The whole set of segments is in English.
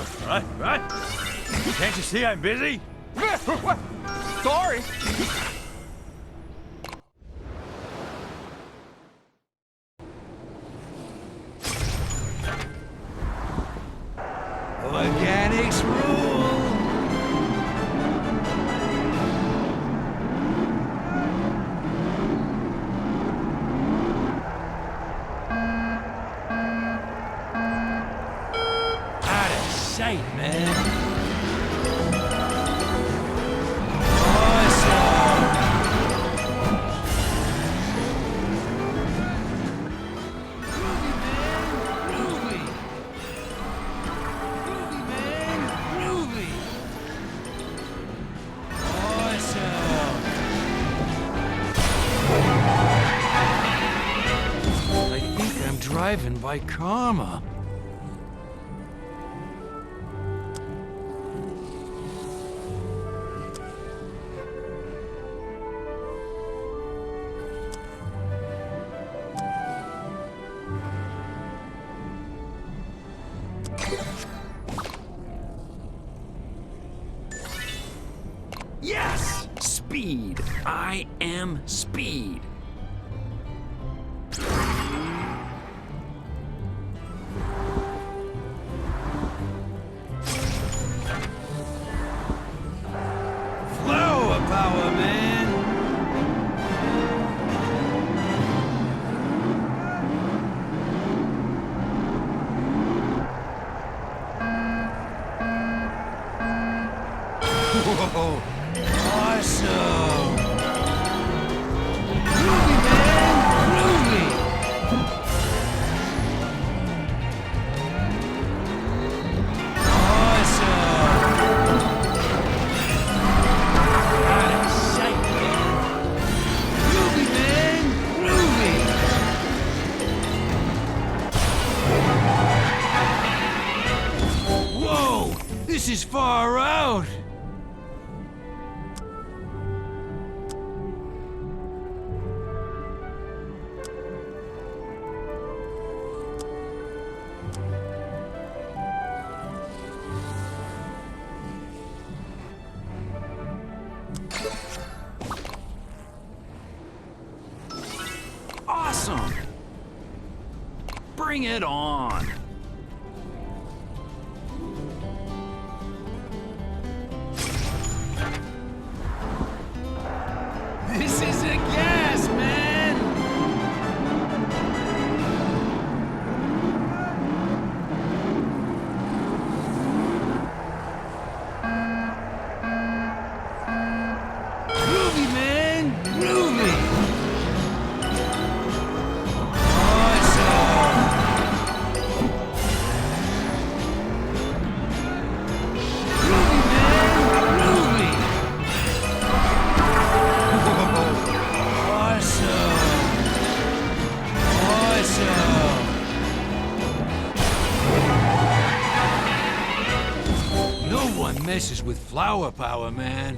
What? Can't you see I'm busy? Sorry. Organics rule! Out of sight, man. Driving by karma. Yes! Speed. I am speed. Power, man. Whoa. Awesome. Groovy, man. Groovy. This is far out! Awesome! Bring it on! This is a gas, man! Groovy, man! Groovy! Messes with flower power, man.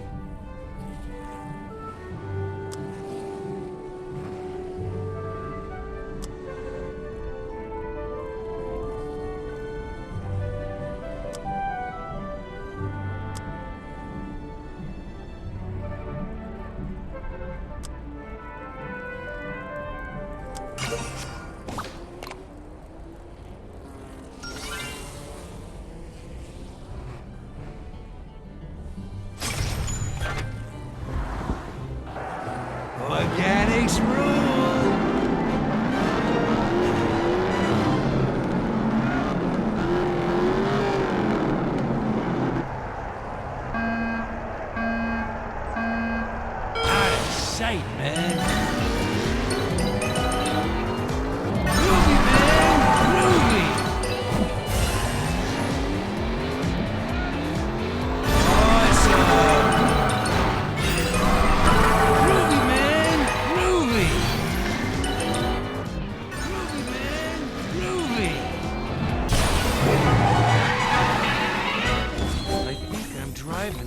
Organics rule! Out of sight, man. Groovy, man! Groovy!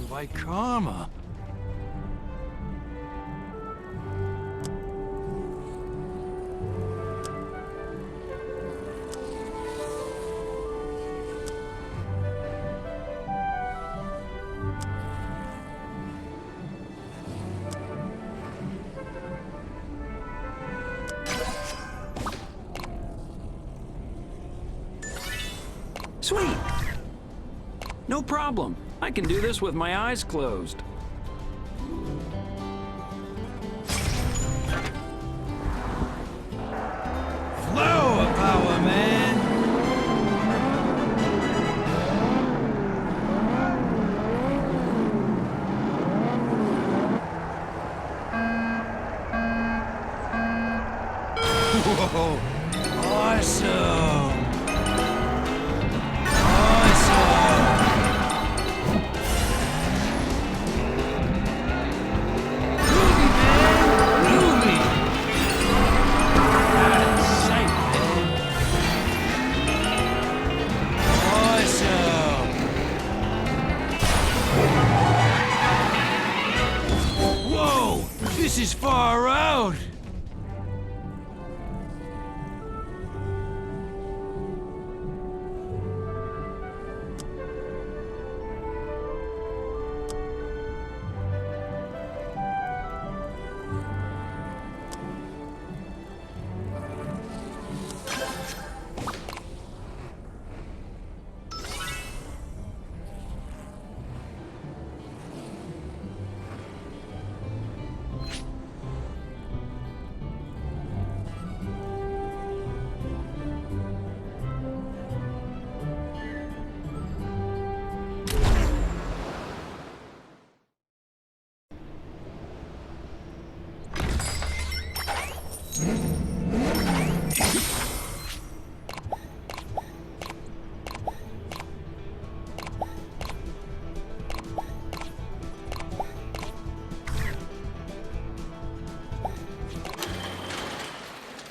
By karma. No problem. I can do this with my eyes closed. Flower power, man! Whoa! Awesome! Awesome! Groovy, man! Groovy! Out of sight, man! Awesome! Whoa! This is far out!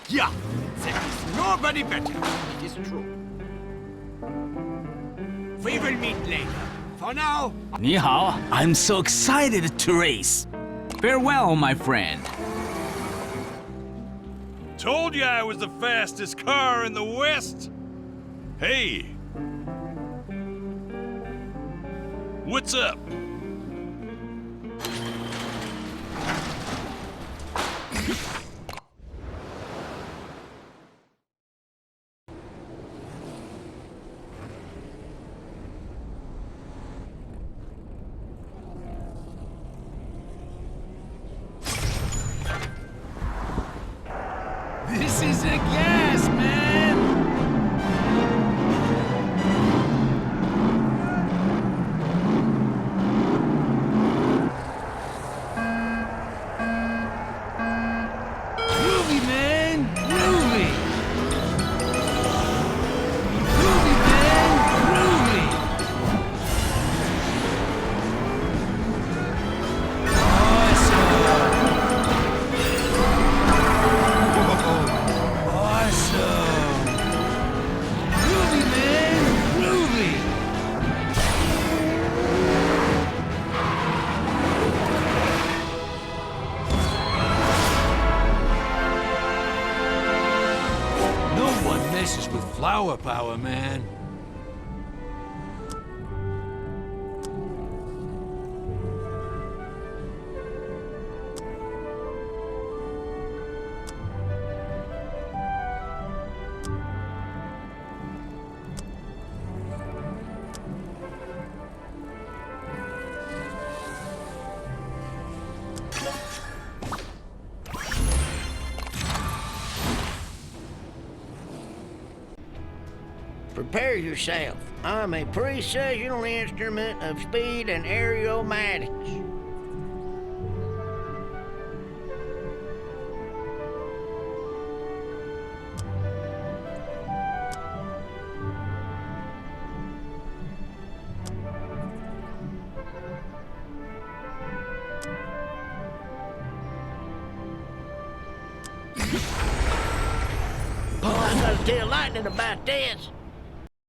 Yeah, there is nobody better. It is true. We will meet later. For now, 你好, I'm so excited to race. Farewell, my friend. Told you I was the fastest car in the West. Hey. What's up? This is a gas, man! Groovy, man! Groovy! Groovy, man! Groovy! Awesome! Awesome! Groovy, man! Groovy! No one messes with flower power, man. Prepare yourself. I'm a precisional instrument of speed and aeromatics. Oh, I gotta tell Lightning about this.